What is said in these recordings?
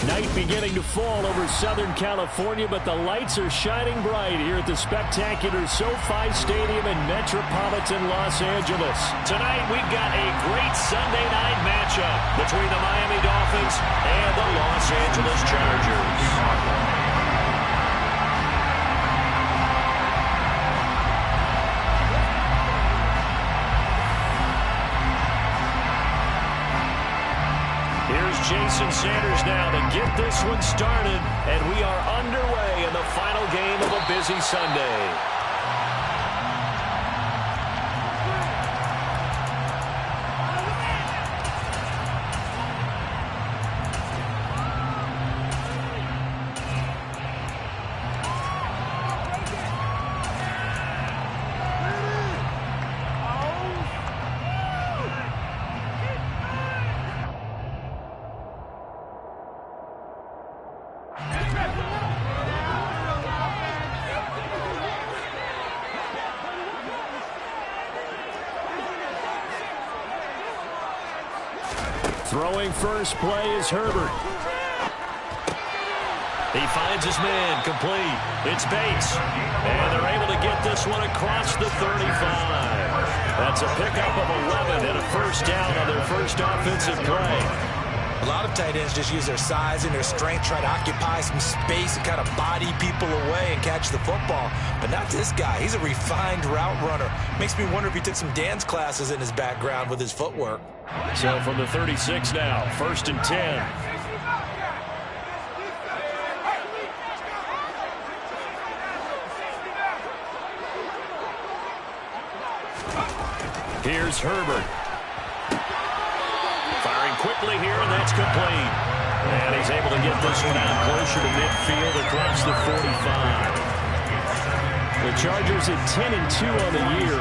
Night beginning to fall over Southern California, but the lights are shining bright here at the spectacular SoFi Stadium in metropolitan Los Angeles. Tonight, we've got a great Sunday night matchup between the Miami Dolphins and the Los Angeles Chargers. Jason Sanders now to get this one started, and we are underway in the final game of a busy Sunday. Throwing first play is Herbert. He finds his man, complete. It's Bates. And they're able to get this one across the 35. That's a pickup of 11 and a first down on their first offensive play. A lot of tight ends just use their size and their strength, try to occupy some space and kind of body people away and catch the football. But not this guy. He's a refined route runner. Makes me wonder if he took some dance classes in his background with his footwork. So from the 36 now, 1st and 10. Here's Herbert. Firing quickly here, and that's complete. And he's able to get this one out closer to midfield across the 45. The Chargers at 10-2 on the year.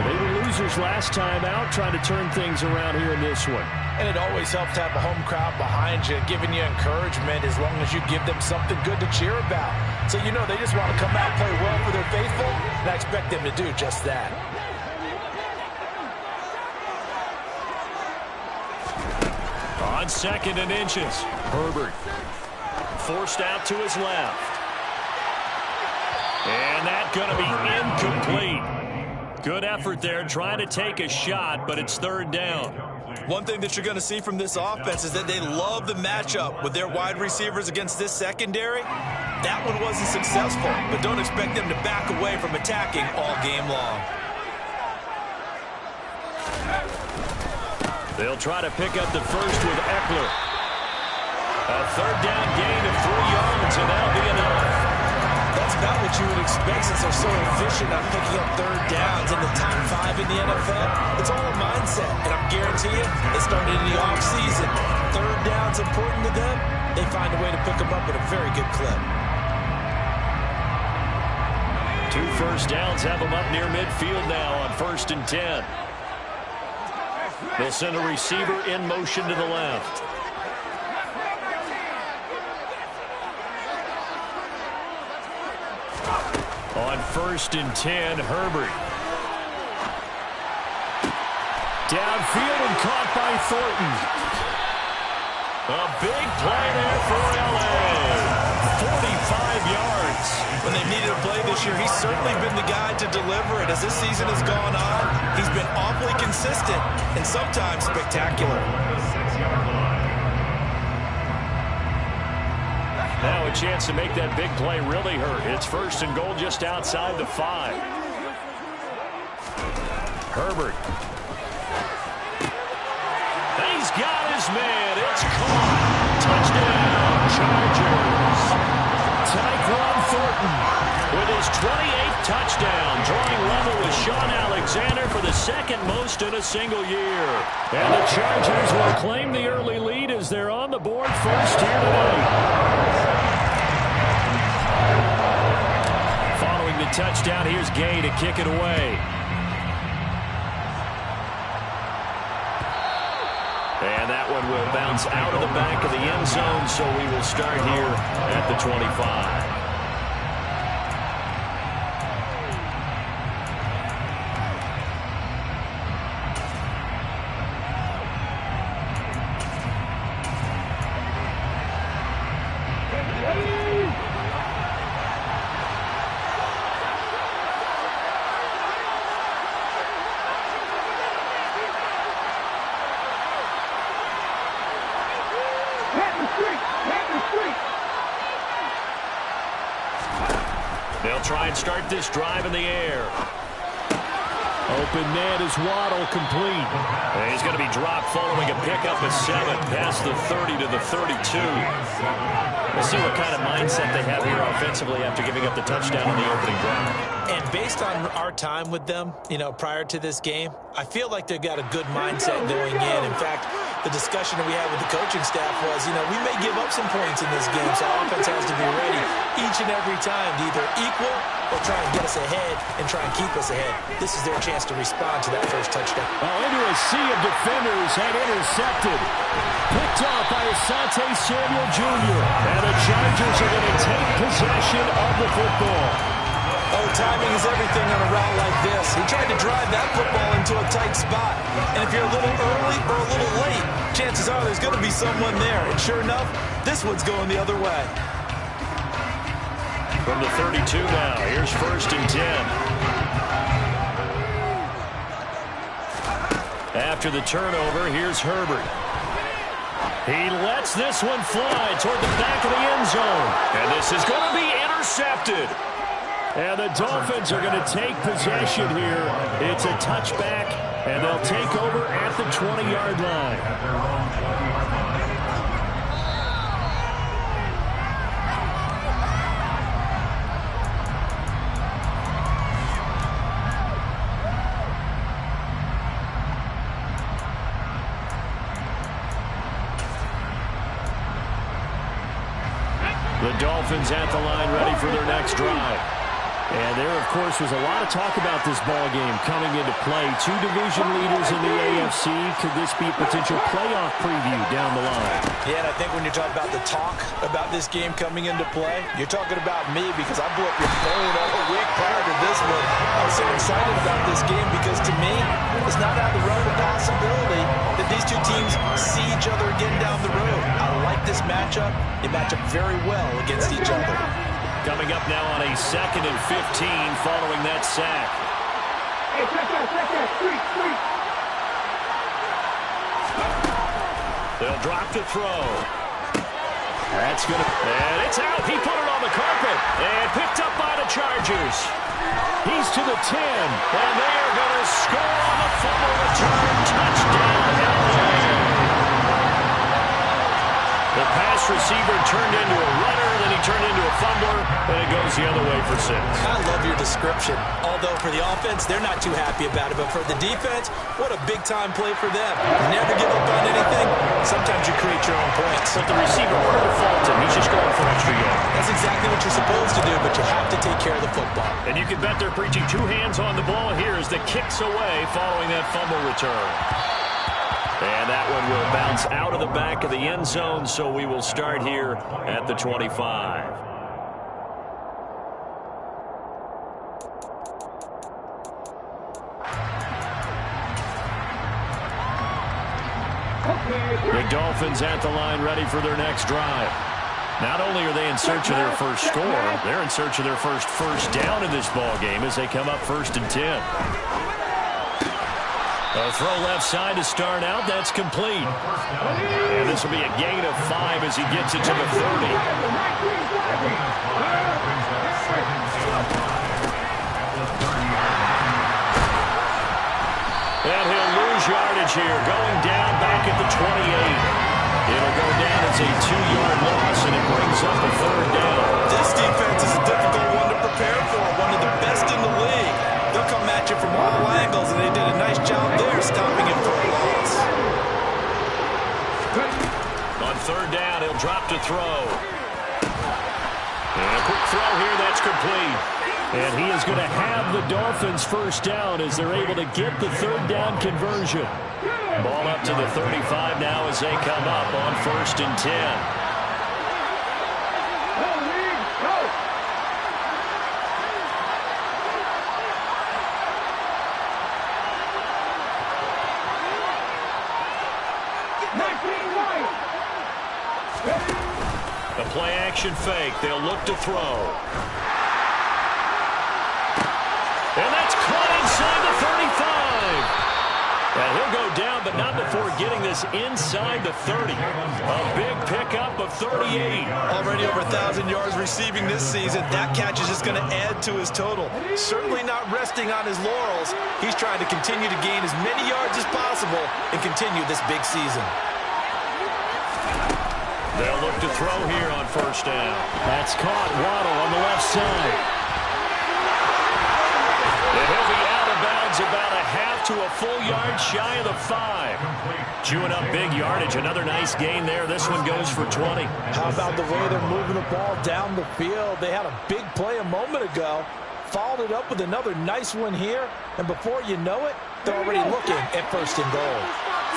They were losers last time out, trying to turn things around here in this one. And it always helps to have a home crowd behind you, giving you encouragement as long as you give them something good to cheer about. So you know they just want to come out and play well for their faithful, and I expect them to do just that. On 2nd and inches, Herbert forced out to his left. And that's going to be incomplete. Good effort there trying to take a shot, but it's 3rd down. One thing that you're going to see from this offense is that they love the matchup with their wide receivers against this secondary. That one wasn't successful, but don't expect them to back away from attacking all game long. They'll try to pick up the first with Eckler. A 3rd down gain of 3 yards, and that'll be enough. That's about what you would expect since they're so efficient on picking up 3rd downs in the top 5 in the NFL. It's all a mindset, and I'm guaranteeing you, it started in the offseason. 3rd down's important to them. They find a way to pick them up at a very good clip. 2 first downs have them up near midfield now on 1st and 10. They'll send a receiver in motion to the left. On 1st and 10, Herbert. Downfield and caught by Thornton. A big play there for L.A. 45 yards. When they needed a play this year, he's certainly been the guy to deliver it. As this season has gone on, he's been awfully consistent and sometimes spectacular. Now a chance to make that big play really hurt. It's 1st and goal just outside the 5. Herbert. He's got his man. It's caught. Touchdown, Chargers. Tyquan Thornton with his 28th touchdown, drawing level with Sean Alexander for the 2nd most in a single year. And the Chargers will claim the early lead as they're on the board first here tonight. Following the touchdown, here's Gay to kick it away. And that one will bounce out of the back of the end zone, so we will start here at the 25. They'll try and start this drive in the air. Open man is Waddle, complete. And he's going to be dropped following a pickup of 7 past the 30 to the 32. We'll see what kind of mindset they have here offensively after giving up the touchdown on the opening drive. And based on our time with them, prior to this game, I feel like they've got a good mindset going in. In fact, the discussion that we had with the coaching staff was, we may give up some points in this game, so our offense has to be ready each and every time to either equal or try and get us ahead and try and keep us ahead. This is their chance to respond to that first touchdown. Into a sea of defenders and intercepted. Picked off by Asante Samuel Jr. And the Chargers are going to take possession of the football. Oh, timing is everything on a route like this. He tried to drive that football into a tight spot. And if you're a little early or a little late, chances are there's going to be someone there. And sure enough, this one's going the other way. From the 32 now, here's 1st and 10. After the turnover, here's Herbert. He lets this one fly toward the back of the end zone. And this is going to be intercepted. And the Dolphins are going to take possession here. It's a touchback, and they'll take over at the 20-yard line. The Dolphins at the line ready for their next drive. And there, of course, was a lot of talk about this ball game coming into play. 2 division leaders in the AFC. Could this be a potential playoff preview down the line? Yeah, and I think when you're talking about the talk about this game coming into play, you're talking about me because I blew up your phone all the week prior to this one. I was so excited about this game because, to me, it's not out of the realm of possibility that these two teams see each other again down the road. I like this matchup. They match up very well against each other. Coming up now on a 2nd and 15 following that sack. They'll drop the throw. That's going to... And it's out. He put it on the carpet. And picked up by the Chargers. He's to the 10. And they are going to score on the fumble return. Touchdown, LA. The pass receiver turned into a runner, then he turned into a fumbler, and it goes the other way for 6. I love your description. Although for the offense, they're not too happy about it. But for the defense, what a big-time play for them. Never give up on anything. Sometimes you create your own points. But the receiver wouldn't fault him. He's just going for extra yards. That's exactly what you're supposed to do, but you have to take care of the football. And you can bet they're preaching 2 hands on the ball here as the kick's away following that fumble return. And that one will bounce out of the back of the end zone, so we will start here at the 25. The Dolphins at the line ready for their next drive. Not only are they in search of their first score, they're in search of their first down in this ball game as they come up 1st and 10. A throw left side to start out. That's complete. And this will be a gain of 5 as he gets it to the 30. And he'll lose yardage here, going down back at the 28. It'll go down as a 2-yard loss, and it brings up a 3rd down. This defense is a difficult one to prepare for, one of the best in the league. They'll come at you from all angles, and they did a nice job there stopping him for a loss. On 3rd down, he'll drop to throw. And a quick throw here, that's complete. And he is going to have the Dolphins first down as they're able to get the 3rd down conversion. Ball up to the 35 now as they come up on 1st and 10. A play-action fake. They'll look to throw. And that's caught inside the 35. And he'll go down, but not before getting this inside the 30. A big pickup of 38. Already over 1,000 yards receiving this season. That catch is just going to add to his total. Certainly not resting on his laurels. He's trying to continue to gain as many yards as possible and continue this big season. They'll look to throw here on first down. That's caught. Waddle on the left side. And he'll be out of bounds about a half to a full yard shy of the 5. Chewing up big yardage. Another nice gain there. This one goes for 20. How about the way they're moving the ball down the field? They had a big play a moment ago. Followed it up with another nice one here. And before you know it, they're already looking at first and goal.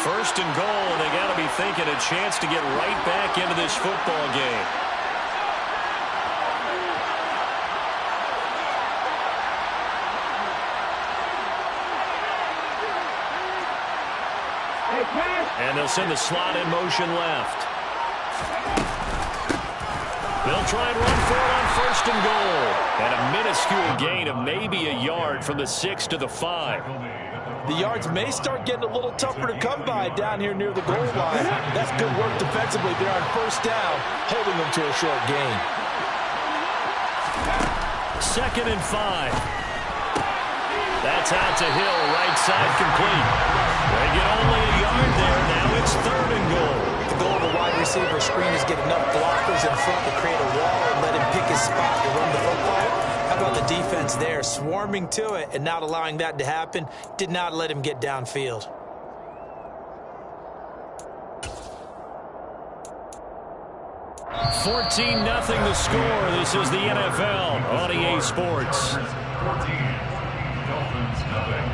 First and goal, and they got to be thinking a chance to get right back into this football game. And they'll send the slot in motion left. They'll try and run for it on first and goal. And a minuscule gain of maybe a yard from the 6 to the 5. The yards may start getting a little tougher to come by down here near the goal line. That's good work defensively there on first down, holding them to a short gain. 2nd and 5. That's out to Hill, right side complete. They get only a yard there. Now it's 3rd and goal. The goal of a wide receiver screen is get enough blockers in front to create a wall and let him pick his spot to run the football. How about the defense there, swarming to it and not allowing that to happen? Did not let him get downfield. $14-0 the score. This is the NFL on EA Sports. 14, Dolphins nothing.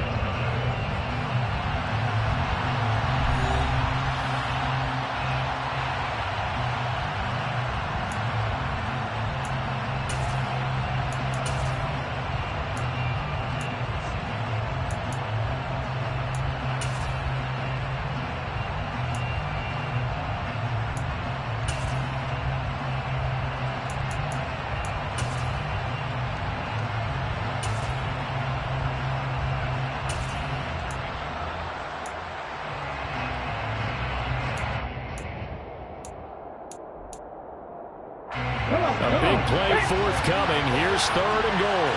A big play forthcoming. Here's 3rd and goal.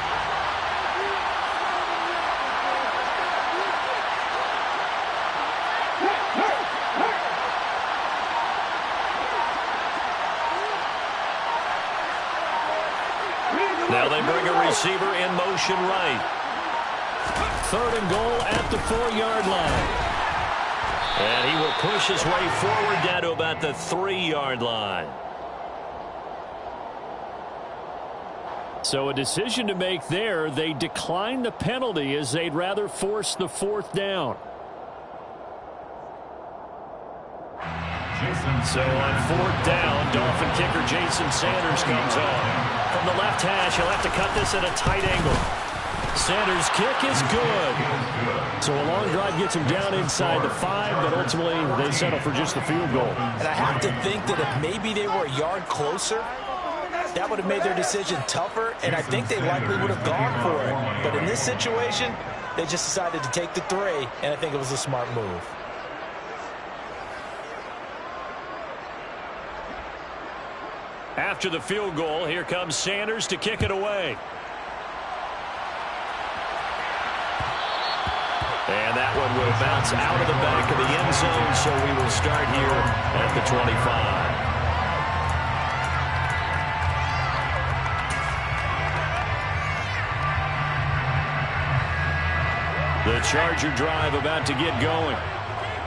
Now they bring a receiver in motion right. 3rd and goal at the 4-yard line. And he will push his way forward down to about the 3-yard line. So a decision to make there. They decline the penalty as they'd rather force the 4th down. So on 4th down, Dolphin kicker Jason Sanders comes on. From the left hash, he'll have to cut this at a tight angle. Sanders' kick is good. So a long drive gets him down inside the 5, but ultimately they settle for just the field goal. And I have to think that if maybe they were a yard closer, that would have made their decision tougher, and I think they likely would have gone for it. But in this situation, they just decided to take the 3, and I think it was a smart move. After the field goal, here comes Sanders to kick it away. And that one will bounce out of the back of the end zone, so we will start here at the 25. The Charger drive about to get going.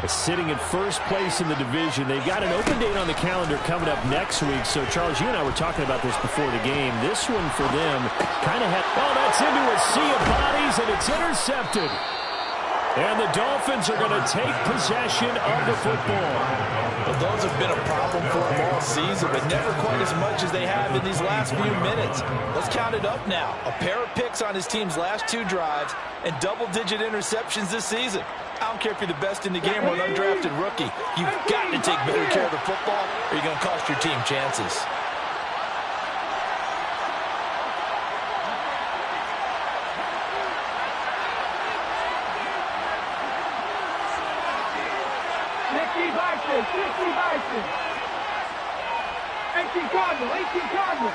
Sitting at first place in the division. They've got an open date on the calendar coming up next week. So, Charles, you and I were talking about this before the game. This one for them kind of had... Oh, that's into a sea of bodies, and it's intercepted. And the Dolphins are going to take possession of the football. Well, those have been a problem for them all season, but never quite as much as they have in these last few minutes. Let's count it up now. A pair of picks on his team's last 2 drives and double-digit interceptions this season. I don't care if you're the best in the game or an undrafted rookie. You've got to take better care of the football or you're going to cost your team chances. 18 Cardinal, 18 Cardinal.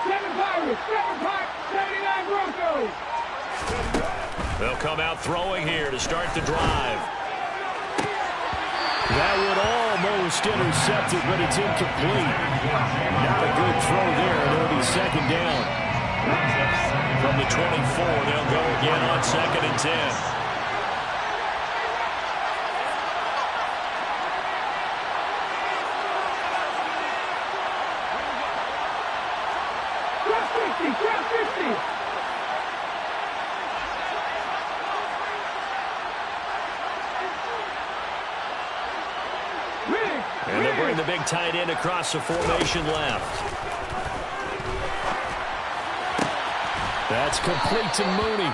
7 Pirates, 79 Broncos. They'll come out throwing here to start the drive. That would almost intercept it, but it's incomplete. Not a good throw there, and it'll be second down. From the 24, they'll go again on 2nd and 10. And they'll bring the big tight end across the formation left. That's complete to Mooney.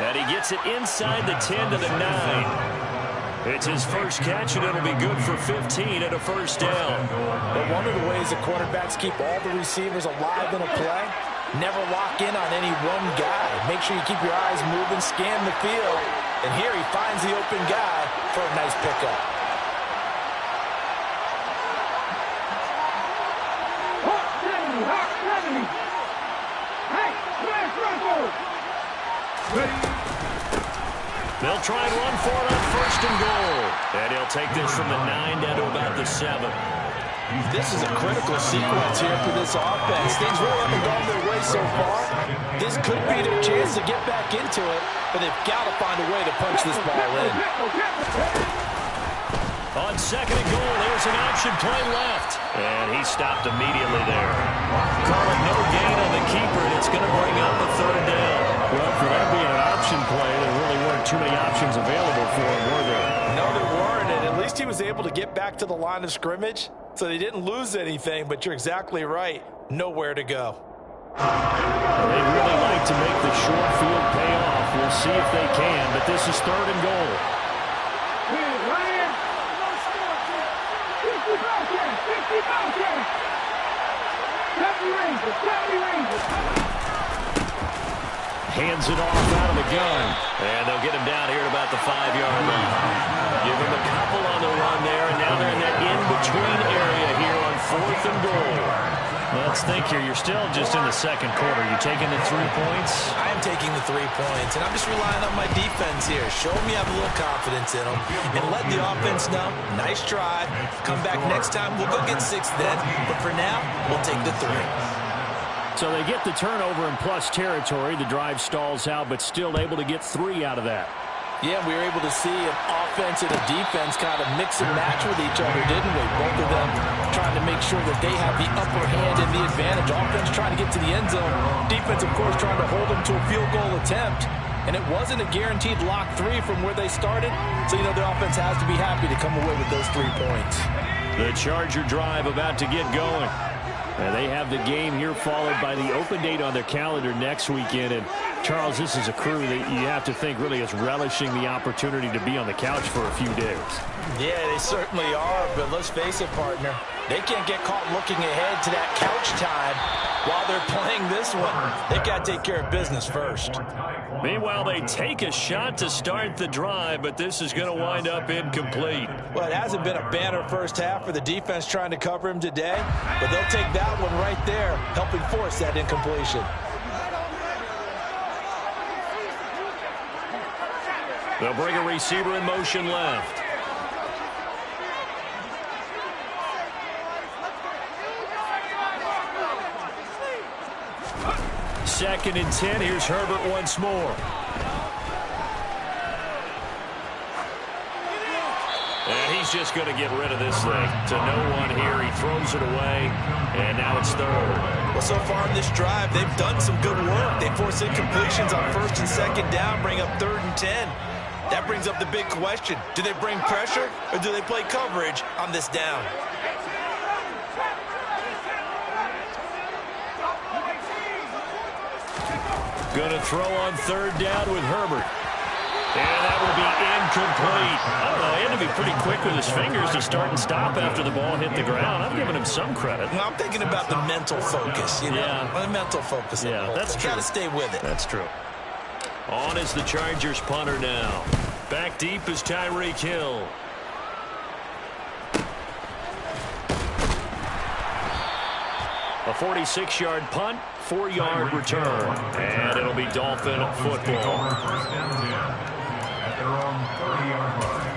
And he gets it inside the 10 to the 9. It's his first catch, and it'll be good for 15 and a first down. But one of the ways the quarterbacks keep all the receivers alive in a play, never lock in on any one guy. Make sure you keep your eyes moving, scan the field. And here he finds the open guy for a nice pickup. They'll try and run for it on 1st and goal. And he'll take this from the 9 down to about the 7. This is a critical sequence here for this offense. Things really haven't gone their way so far. This could be their chance to get back into it, but they've got to find a way to punch this ball in. On 2nd and goal, there's an option play left. And he stopped immediately there. Call it no gain on the keeper, and it's going to bring up a 3rd down. Well, for that being an option play, there really weren't too many options available for him, were there? No, there weren't, and at least he was able to get back to the line of scrimmage, so they didn't lose anything, but you're exactly right. Nowhere to go. They really like to make the short field pay off. We'll see if they can, but this is 3rd and goal. Hands it off out of the gun. And they'll get him down here at about the 5-yard line. Give him a couple on the run there, and now they're in that in-between area here on 4th and goal. Let's think here. You're still just in the 2nd quarter. You taking the 3 points? I am taking the 3 points, and I'm just relying on my defense here. Show me I have a little confidence in them, and let the offense know, nice try. Come back next time. We'll go get 6 then, but for now, we'll take the 3. So they get the turnover in plus territory. The drive stalls out, but still able to get 3 out of that. Yeah, we were able to see an offense and a defense kind of mix and match with each other, didn't we? Both of them trying to make sure that they have the upper hand and the advantage. Offense trying to get to the end zone. Defense, of course, trying to hold them to a field goal attempt. And it wasn't a guaranteed lock 3 from where they started. So, you know, the offense has to be happy to come away with those 3 points. The Charger drive about to get going. And they have the game here followed by the open date on their calendar next weekend. And, Charles, this is a crew that you have to think really is relishing the opportunity to be on the couch for a few days. Yeah, they certainly are. But let's face it, partner, they can't get caught looking ahead to that couch time while they're playing this one. They got to take care of business first. Meanwhile, they take a shot to start the drive, but this is going to wind up incomplete. Well, it hasn't been a banner first half for the defense trying to cover him today, but they'll take that one right there, helping force that incompletion. They'll bring a receiver in motion left. Second and 10. Here's Herbert once more. And he's just going to get rid of this thing. To no one here. He throws it away. And now it's 3rd. Well, so far in this drive, they've done some good work. They force incompletions on 1st and 2nd down, bring up 3rd and 10. That brings up the big question. Do they bring pressure or do they play coverage on this down? Going to throw on 3rd down with Herbert. And that will be incomplete. I don't know, he had to be pretty quick with his fingers to start and stop after the ball hit the ground. I'm giving him some credit. Well, I'm thinking about the mental focus, you know? Yeah. The mental focus. Yeah, that's true. Got to stay with it. That's true. On is the Chargers punter now. Back deep is Tyreek Hill. A 46-yard punt, 4-yard return. And it'll be Dolphin football. At their own 30-yard line.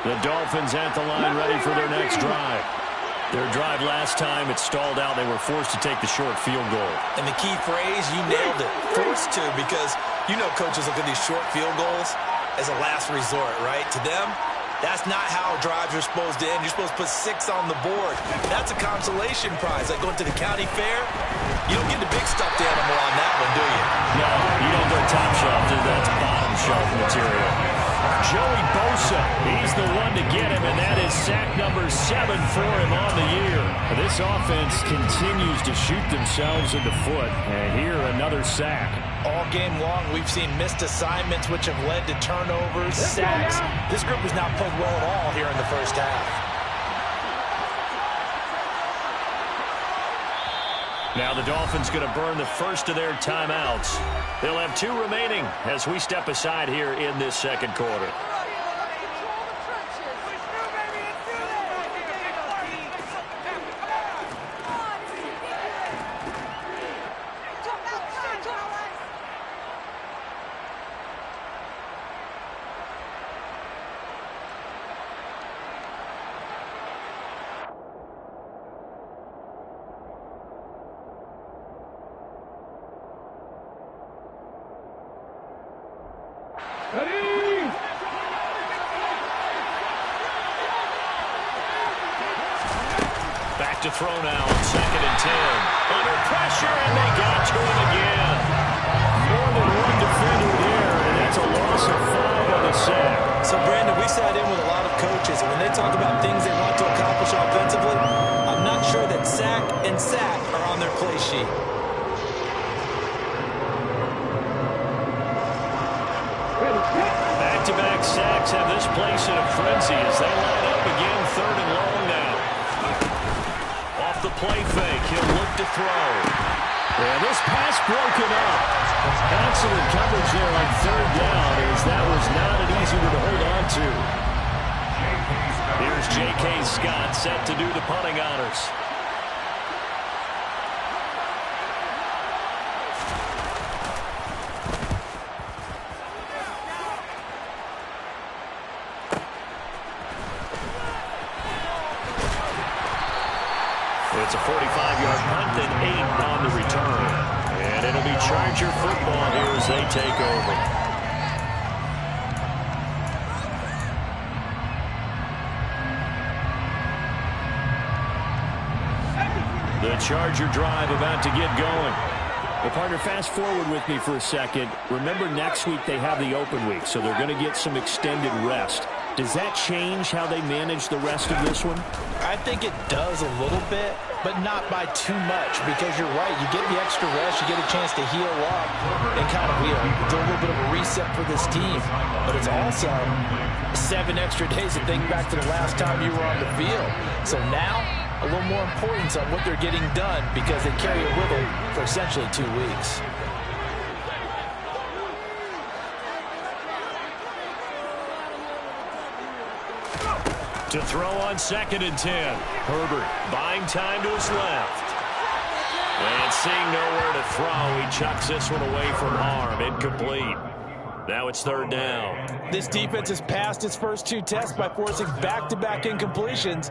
The Dolphins at the line, ready for their next drive. Their drive last time, it stalled out. They were forced to take the short field goal. And the key phrase, you nailed it, forced to, because you know coaches look at these short field goals as a last resort, right? To them, that's not how drives are supposed to end. You're supposed to put 6 on the board. That's a consolation prize. Like going to the county fair, you don't get the big stuffed animal on that one, do you? No, you don't go top shelf. That's bottom shelf material. Joey Bosa, he's the one to get him, and that is sack number 7 for him on the year. This offense continues to shoot themselves in the foot, and here another sack. All game long, we've seen missed assignments, which have led to turnovers, sacks. This group has not played well at all here in the first half. Now the Dolphins going to burn the first of their timeouts. They'll have 2 remaining as we step aside here in this second quarter. Ready? Back to throw now on 2nd and 10. Under pressure, and they got to him again. More than one defender there, and that's a loss of 5 on the sack. So, Brandon, we sat in with a lot of coaches, and when they talk about things they want to accomplish offensively, I'm not sure that sack and sack are on their play sheet. Back-to-back sacks have this place in a frenzy as they line up again 3rd and long now. Off the play fake, he'll look to throw. And this pass broken up. Excellent coverage there on 3rd down as that was not an easy one to hold on to. Here's J.K. Scott set to do the punting honors. It's a 45-yard punt and 8 on the return. And it'll be Charger football here as they take over. The Charger drive about to get going. Well, partner, fast forward with me for a second. Remember, next week they have the open week, so they're going to get some extended rest. Does that change how they manage the rest of this one? I think it does a little bit, but not by too much, because you're right. You get the extra rest, you get a chance to heal up and kind of do a little bit of a reset for this team. But it's also 7 extra days to think back to the last time you were on the field. So now, a little more importance on what they're getting done because they carry it with them for essentially 2 weeks. To throw on 2nd and 10. Herbert buying time to his left. And seeing nowhere to throw, he chucks this one away from harm. Incomplete. Now it's 3rd down. This defense has passed its first 2 tests by forcing back-to-back incompletions.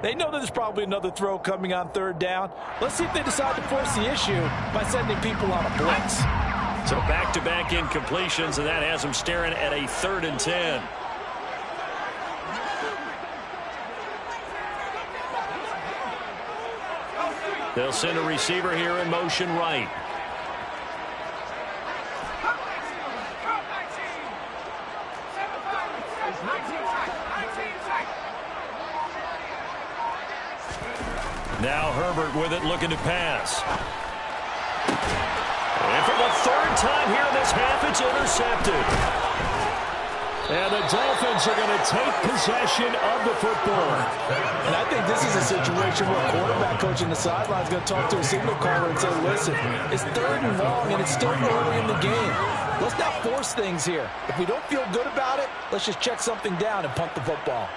They know that there's probably another throw coming on 3rd down. Let's see if they decide to force the issue by sending people on a blitz. So back-to-back incompletions, and that has them staring at a 3rd and 10. They'll send a receiver here in motion right. Now Herbert with it, looking to pass. And for the 3rd time here in this half, it's intercepted. And the Dolphins are going to take possession of the football. And I think this is a situation where a quarterback coach in the sideline is going to talk to a signal caller and say, listen, it's 3rd and long, and it's still early in the game. Let's not force things here. If we don't feel good about it, let's just check something down and punt the football.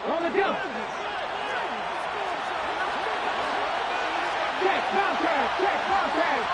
On the jump. Check contact. Check contact.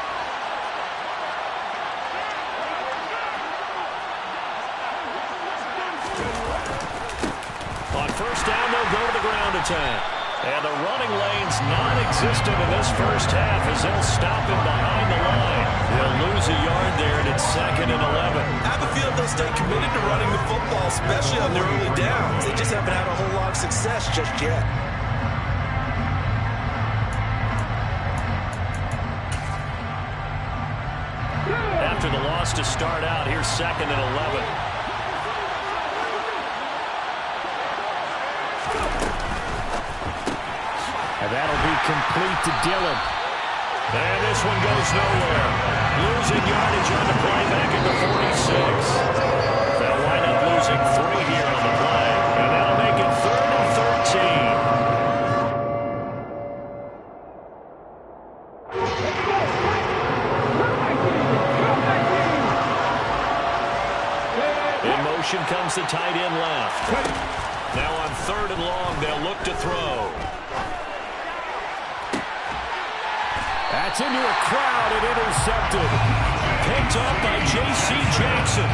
On first down, they'll go to the ground attack. And the running lane's non-existent in this first half as they'll stop him behind the line. They'll lose a yard there, and it's 2nd and 11. I have a feeling they'll stay committed to running the football, especially on their early downs. They just haven't had a whole lot of success just yet. After the loss to start out, here's 2nd and 11. And that'll be complete to Dillon. And this one goes nowhere. Losing yardage on the play back at the 46. They'll wind up losing 3 here on the play. And that'll make it 3rd and 13. In motion comes the tight end left. Now on 3rd and long, they'll look to throw. That's into a crowd and intercepted. Picked up by J.C. Jackson.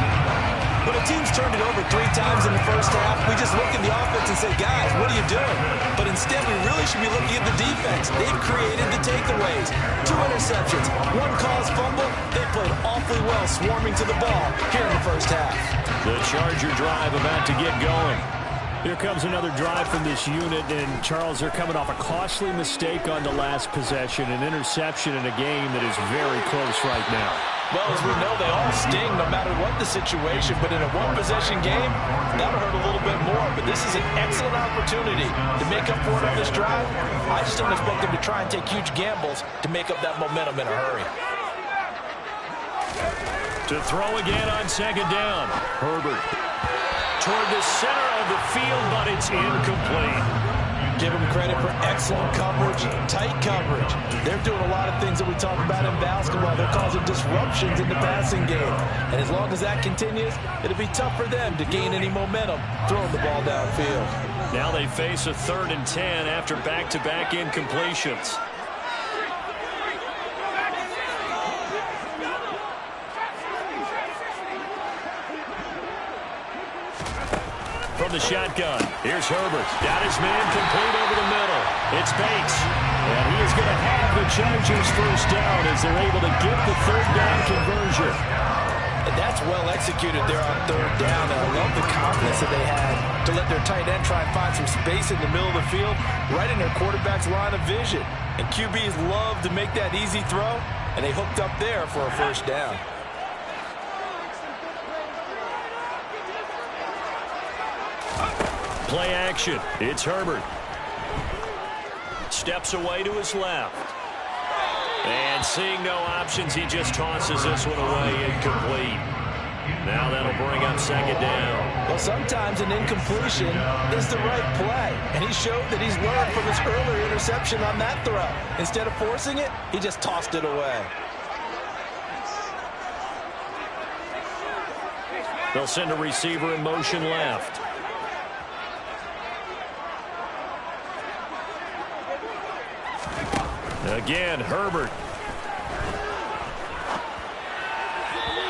When a team's turned it over 3 times in the first half, we just look at the offense and say, guys, what are you doing? But instead, we really should be looking at the defense. They've created the takeaways. 2 interceptions, 1 caused fumble. They played awfully well swarming to the ball here in the first half. The Charger drive about to get going. Here comes another drive from this unit, and Charles, they're coming off a costly mistake on the last possession, an interception in a game that is very close right now. Well, as we know, they all sting no matter what the situation, but in a one-possession game, that'll hurt a little bit more. But this is an excellent opportunity to make up for it on this drive. I just don't expect them to try and take huge gambles to make up that momentum in a hurry. To throw again on 2nd down. Herbert toward the center of the field, but it's incomplete. Give them credit for excellent coverage, tight coverage. They're doing a lot of things that we talk about in basketball. They're causing disruptions in the passing game. And as long as that continues, it'll be tough for them to gain any momentum throwing the ball downfield. Now they face a 3rd and 10 after back-to-back incompletions. From the shotgun, here's Herbert. Got his man complete over the middle. It's Bates. And he is going to have the Chargers first down as they're able to get the 3rd down conversion. And that's well executed there on 3rd down. And I love the confidence that they had to let their tight end try and find some space in the middle of the field, right in their quarterback's line of vision. And QBs love to make that easy throw, and they hooked up there for a first down. Play action. It's Herbert. Steps away to his left. And seeing no options, he just tosses this one away, incomplete. Now that'll bring up 2nd down. Well, sometimes an incompletion is the right play. And he showed that he's learned from his earlier interception on that throw. Instead of forcing it, he just tossed it away. They'll send a receiver in motion left. Again, Herbert.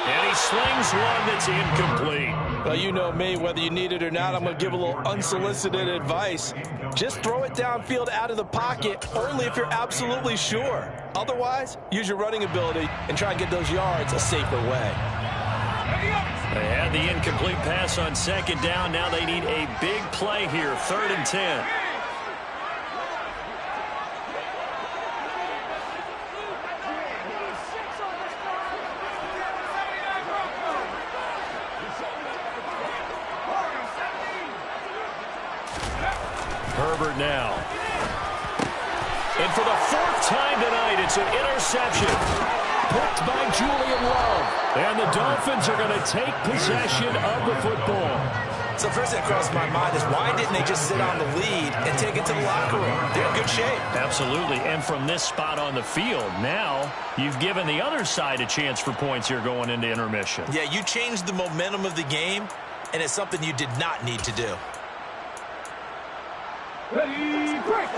And he slings one that's incomplete. Well, you know me, whether you need it or not, I'm going to give a little unsolicited advice. Just throw it downfield out of the pocket, only if you're absolutely sure. Otherwise, use your running ability and try and get those yards a safer way. They had the incomplete pass on 2nd down. Now they need a big play here, 3rd and 10. Herbert now. And for the fourth time tonight, it's an interception. Picked by Julian Love. And the Dolphins are going to take possession of the football. So first thing that crossed my mind is why didn't they just sit on the lead and take it to the locker room? They're in good shape. Absolutely. And from this spot on the field, now you've given the other side a chance for points here going into intermission. Yeah, you changed the momentum of the game, and it's something you did not need to do. Ready, break.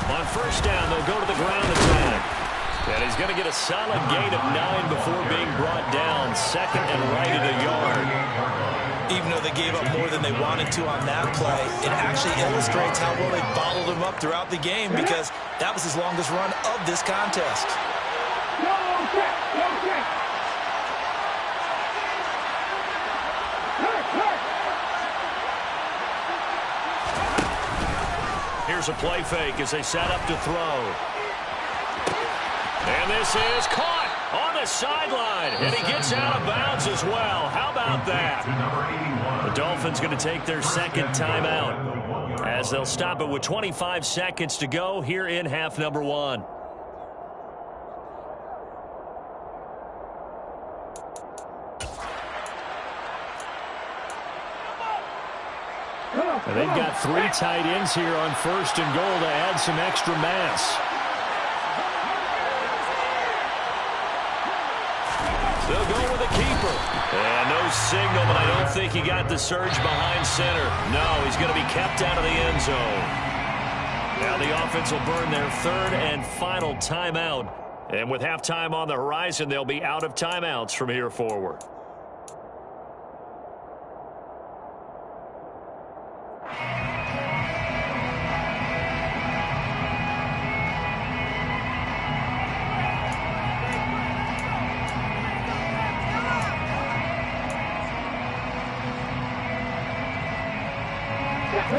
On first down, they'll go to the ground attack. And he's going to get a solid gain of 9 before being brought down. Second and right at a yard. Even though they gave up more than they wanted to on that play, it actually illustrates how well they bottled him up throughout the game because that was his longest run of this contest. No check, no check. Here's a play fake as they set up to throw. And this is caught on the sideline. And he gets out of bounds as well. How about that? The Dolphins going to take their second timeout as they'll stop it with 25 seconds to go here in half number 1. And they've got 3 tight ends here on first and goal to add some extra mass. They'll go with a keeper. And no signal, but I don't think he got the surge behind center. No, he's going to be kept out of the end zone. Now the offense will burn their third and final timeout. And with halftime on the horizon, they'll be out of timeouts from here forward.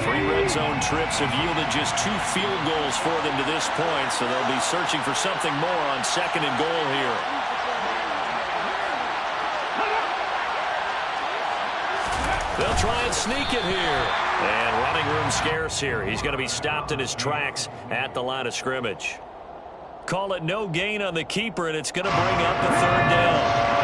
Three red zone trips have yielded just 2 field goals for them to this point, so they'll be searching for something more on second and goal here. They'll try and sneak it here. And running room scarce here. He's going to be stopped in his tracks at the line of scrimmage. Call it no gain on the keeper, and it's going to bring up the third down.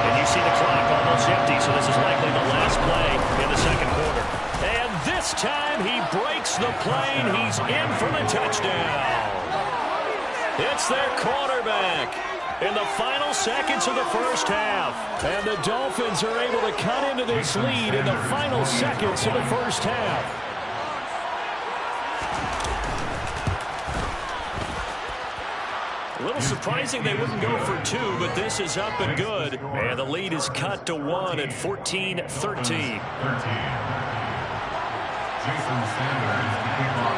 And you see the clock almost empty, so this is likely the last play in the second quarter. And this time he breaks the plane. He's in for the touchdown. It's their quarterback in the final seconds of the first half. And the Dolphins are able to cut into this lead in the final seconds of the first half. A little surprising they wouldn't go for 2, but this is up and good. And the lead is cut to 1 at 14-13. Jason Sanders, the kickoff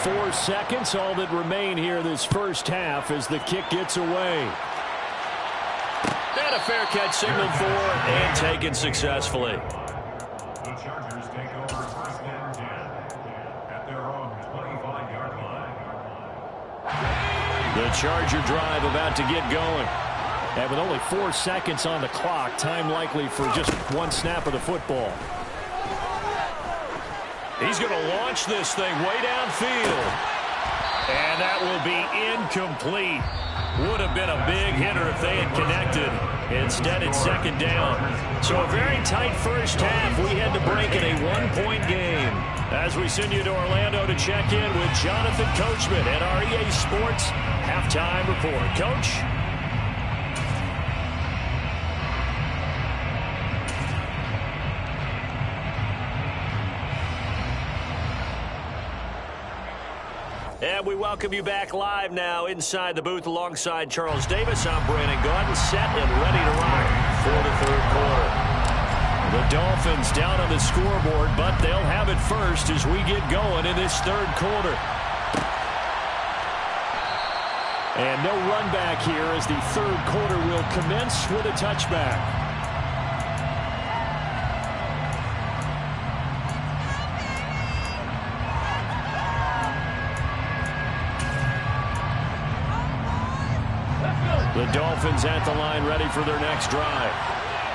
for Miami. 4 seconds, all that remain here this first half as the kick gets away. And a fair catch signaled for and taken successfully. The Chargers take over first and 10 at their own 25-yard line. The Charger drive about to get going. And with only 4 seconds on the clock, time likely for just 1 snap of the football. He's going to launch this thing way downfield. And that will be incomplete. Would have been a big hitter if they had connected. Instead, it's second down. So a very tight first half. We had to break in a 1-point game. As we send you to Orlando to check in with Jonathan Coachman at our EA Sports Halftime Report. Coach? And we welcome you back live now inside the booth alongside Charles Davis. I'm Brandon Gaudin, set and ready to rock for the third quarter. The Dolphins down on the scoreboard, but they'll have it first as we get going in this third quarter. And no run back here as the third quarter will commence with a touchback. The Dolphins at the line ready for their next drive.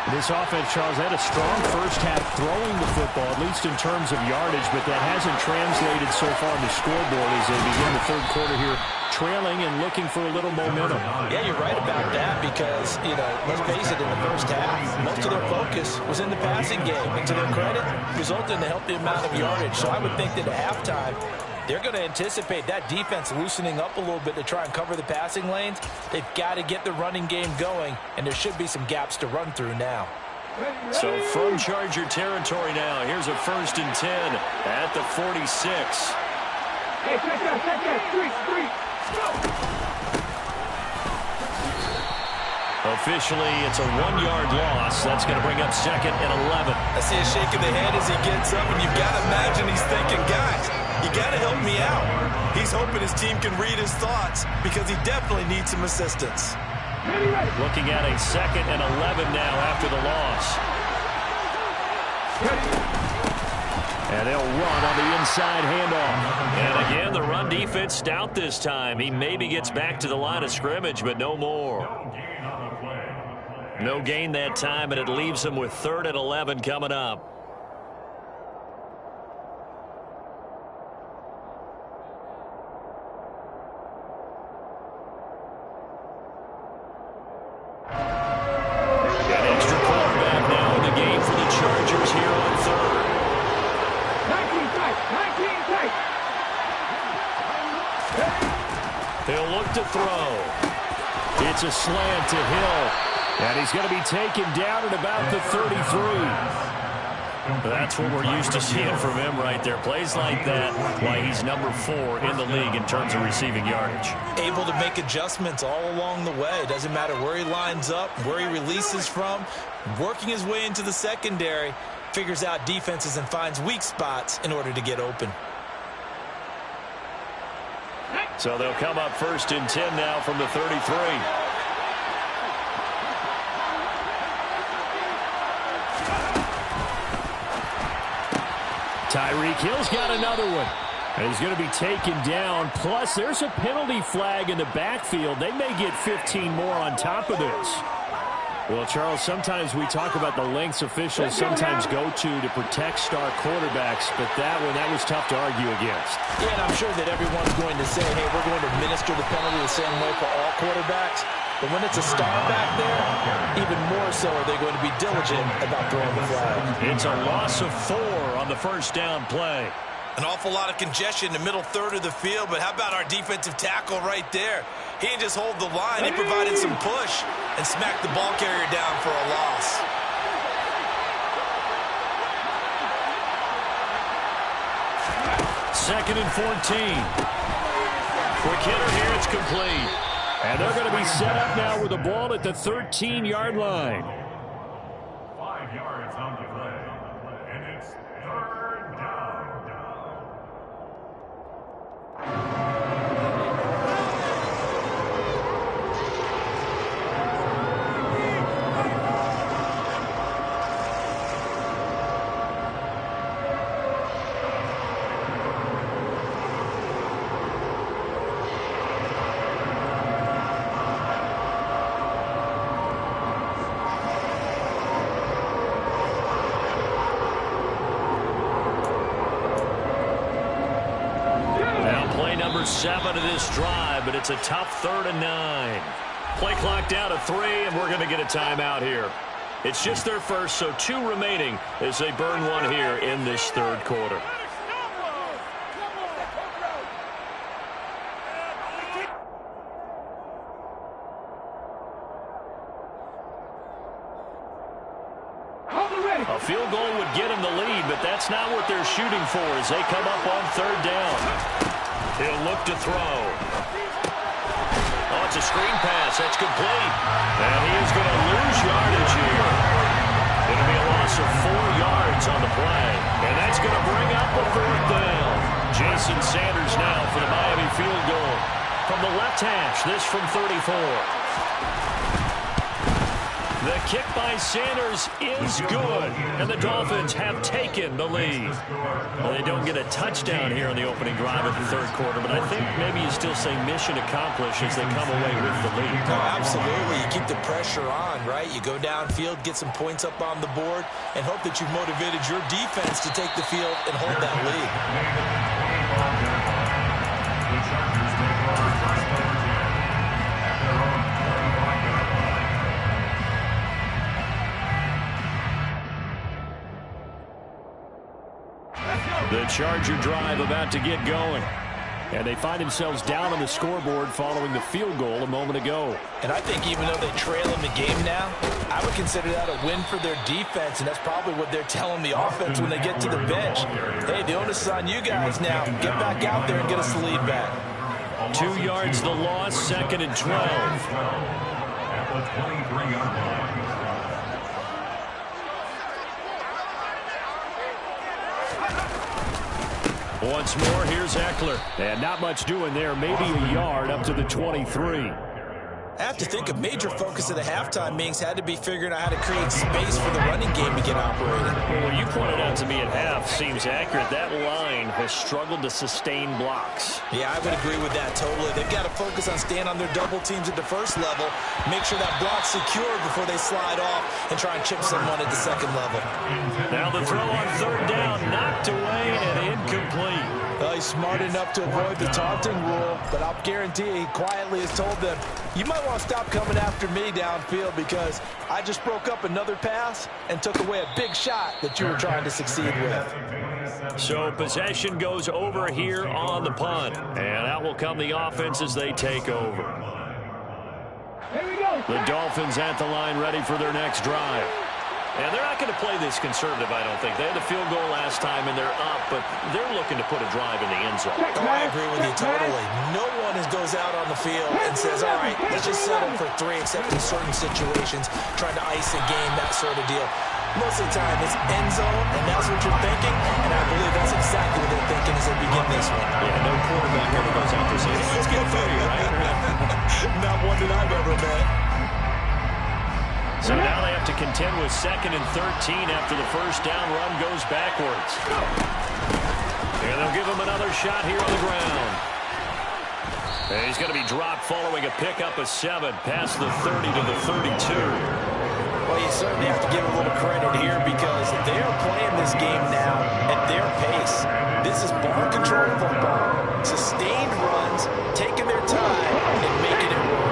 This offense, Charles, had a strong first half throwing the football, at least in terms of yardage, but that hasn't translated so far on the scoreboard as they begin the third quarter here, trailing and looking for a little momentum. Yeah, you're right about that because, let's face it, in the first half, most of their focus was in the passing game. And to their credit, resulted in a healthy amount of yardage. So I would think that at halftime, they're going to anticipate that defense loosening up a little bit to try and cover the passing lanes. They've got to get the running game going, and there should be some gaps to run through now. So from Charger territory now, here's a 1st and 10 at the 46. Hey, check that, three, go! Officially, it's a 1-yard loss. That's going to bring up 2nd and 11. I see a shake of the head as he gets up, and you've got to imagine he's thinking, guys, you got to help me out. He's hoping his team can read his thoughts because he definitely needs some assistance. Looking at a 2nd and 11 now after the loss. And they'll run on the inside handoff. And again, the run defense stout this time. He maybe gets back to the line of scrimmage, but no more. No gain that time, and it leaves him with 3rd and 11 coming up. Got extra quarterback now in the game for the Chargers here on 3rd. 19 tight. He'll look to throw. It's a slant to Hill. And he's going to be taken down at about the 33. That's what we're used to seeing from him right there. Plays like that, why he's number 4 in the league in terms of receiving yardage. Able to make adjustments all along the way. Doesn't matter where he lines up, where he releases from. Working his way into the secondary, figures out defenses and finds weak spots in order to get open. So they'll come up 1st and 10 now from the 33. Tyreek Hill's got another one. And he's going to be taken down. Plus, there's a penalty flag in the backfield. They may get 15 more on top of this. Well, Charles, sometimes we talk about the lengths officials sometimes go to protect star quarterbacks, but that was tough to argue against. Yeah, and I'm sure that everyone's going to say, hey, we're going to administer the penalty the same way for all quarterbacks. But when it's a star back there, even more so are they going to be diligent about throwing the flag. It's a loss of 4 on the first down play. An awful lot of congestion in the middle third of the field, but how about our defensive tackle right there? He didn't just hold the line, he provided some push and smacked the ball carrier down for a loss. Second and 14. Quick hitter here, it's complete. And they're going to be set up now with the ball at the 13-yard line. 5 yards on the play, and it's 3rd down. Number 7 of this drive, but it's a tough 3rd and 9. Play clock down to 3, and we're going to get a timeout here. It's just their first, so 2 remaining as they burn one here in this third quarter. A field goal would get them the lead, but that's not what they're shooting for as they come up on 3rd down. He'll look to throw. Oh, it's a screen pass. That's complete. And he is going to lose yardage here. It'll be a loss of 4 yards on the play. And that's going to bring up the 4th down. Jason Sanders now for the Miami field goal. From the left hash, this from 34. The kick by Sanders is good, and the Dolphins have taken the lead. Well, they don't get a touchdown here in the opening drive of the third quarter, but I think maybe you still say mission accomplished as they come away with the lead. No, absolutely. You keep the pressure on, right? You go downfield, get some points up on the board, and hope that you've motivated your defense to take the field and hold that lead. The Chargers take over first and 10 at their own 25-yard line. The Charger drive about to get going. And they find themselves down on the scoreboard following the field goal a moment ago. And I think even though they trail in the game now, I would consider that a win for their defense, and that's probably what they're telling the offense when they get to the bench. Hey, the onus is on you guys now. Get back out there and get us the lead back. 2 yards the loss, 2nd and 12. At the 23-yard line. Once more, here's Eckler. And not much doing there, maybe a yard up to the 23. I have to think a major focus of the halftime meetings had to be figuring out how to create space for the running game to get operating. Well, what you pointed out to me at half seems accurate. That line has struggled to sustain blocks. Yeah, I would agree with that totally. They've got to focus on staying on their double teams at the first level, make sure that block's secured before they slide off and try and chip someone at the second level. Now the throw on 3rd down, knocked away and incomplete. Well, he's smart enough to avoid the taunting rule, but I'll guarantee you he quietly has told them, you might want to stop coming after me downfield because I just broke up another pass and took away a big shot that you were trying to succeed with. So possession goes over here on the punt, and out will come the offense as they take over. Here we go. The Dolphins at the line ready for their next drive. And they're not going to play this conservative, I don't think. They had the field goal last time, and they're up, but they're looking to put a drive in the end zone. Oh, I agree with you totally. No one goes out on the field and says, all right, let's just settle for 3, except in certain situations, trying to ice a game, that sort of deal. Most of the time, it's end zone, and that's what you're thinking, and I believe that's exactly what they're thinking as they begin this one. Yeah, no quarterback ever goes out there saying, let's get 30, right? Not one that I've ever met. So now they have to contend with 2nd and 13 after the first down run goes backwards. And they'll give him another shot here on the ground. And he's going to be dropped following a pickup of 7 past the 30 to the 32. Well, you certainly have to give a little credit here because they are playing this game now at their pace. This is ball control football. Sustained runs, taking their time, and making it work.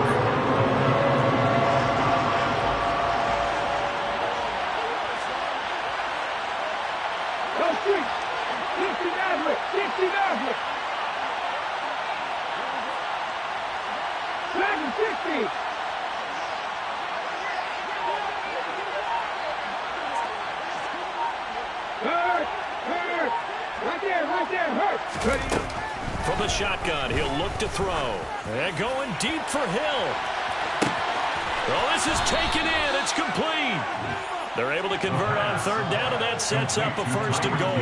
From the shotgun, he'll look to throw. And going deep for Hill. Oh, this is taken in. It's complete. They're able to convert on 3rd down, and that sets up a 1st and goal.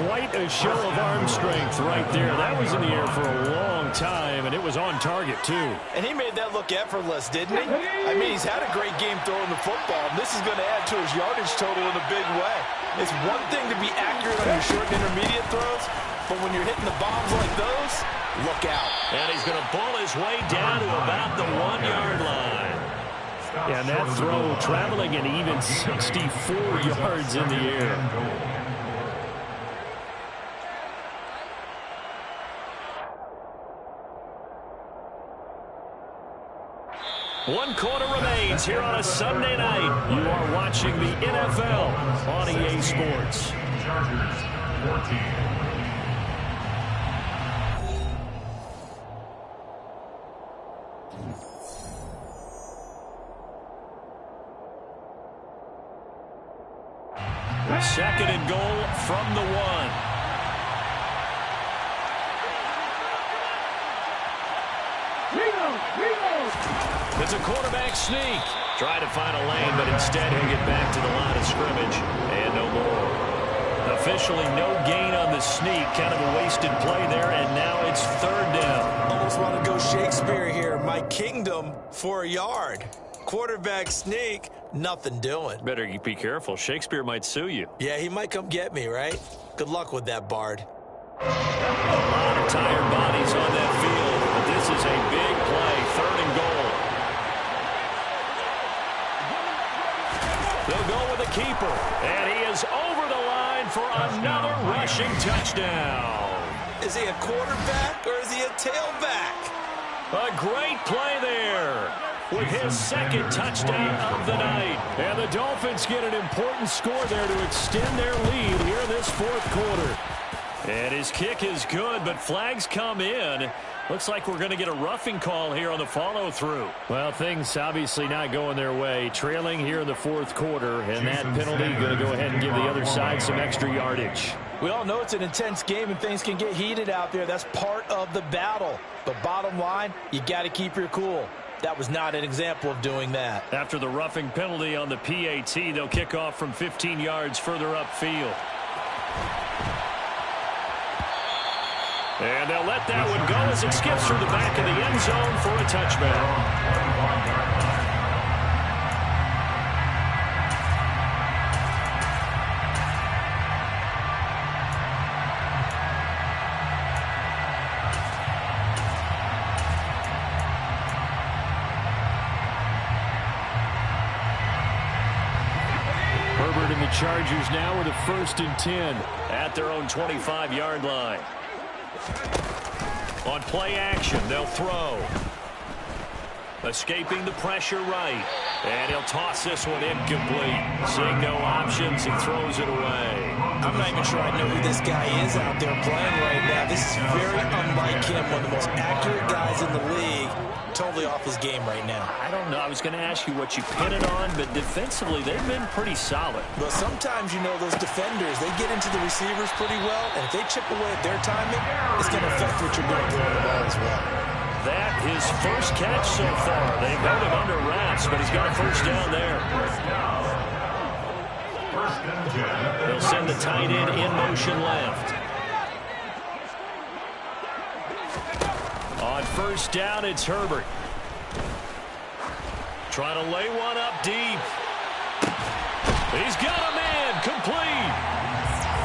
Quite a show of arm strength right there. That was in the air for a long time, and it was on target, too. And he made that look effortless, didn't he? I mean, he's had a great game throwing the football, and this is going to add to his yardage total in a big way. It's one thing to be accurate on your short and intermediate throws, but when you're hitting the bombs like those, look out. And he's going to pull his way down to about the 1-yard line. And that throw traveling an even 64 yards in the air. One quarter remains here on a Sunday night. You are watching the NFL on EA Sports. Chargers 14. Second and goal from the 1. It's a quarterback sneak. Trying to find a lane, but instead he'll get back to the line of scrimmage. And no more. Officially no gain on the sneak. Kind of a wasted play there, and now it's 3rd down. Almost want to go Shakespeare here. My kingdom for a yard. Quarterback sneak, nothing doing. Better be careful. Shakespeare might sue you. Yeah, he might come get me, right? Good luck with that, Bard. A lot of tired bodies on that field, but this is a big play. 3rd and goal. They'll go with the keeper. And he is over the line for another rushing touchdown. Is he a quarterback or is he a tailback? A great play there with his second touchdown of the night. And the Dolphins get an important score there to extend their lead here in this fourth quarter. And his kick is good, but flags come in. Looks like we're going to get a roughing call here on the follow-through. Well, things obviously not going their way. Trailing here in the fourth quarter, and that penalty going to go ahead and give the other side some extra yardage. We all know it's an intense game and things can get heated out there. That's part of the battle. But bottom line, you got to keep your cool. That was not an example of doing that. After the roughing penalty on the PAT, they'll kick off from 15 yards further upfield. And they'll let that one go as it skips through the back of the end zone for a touchback. Herbert and the Chargers now with a 1st and 10 at their own 25-yard line. On play action, they'll throw. Escaping the pressure right. And he'll toss this one incomplete. Seeing no options, he throws it away. I'm not even sure I know who this guy is out there playing right now. This is very unlike him, one of the most accurate guys in the league. Totally off his game right now. I don't know. I was going to ask you what you pin it on, but defensively, they've been pretty solid. But sometimes, you know, those defenders, they get into the receivers pretty well, and if they chip away at their timing, it's going to affect what you're doing throwing the ball as well. That his first catch so far. They've got him under wraps, but he's got a first down there. They'll send the tight end in motion left. On first down, it's Herbert. Trying to lay one up deep. He's got a man, complete.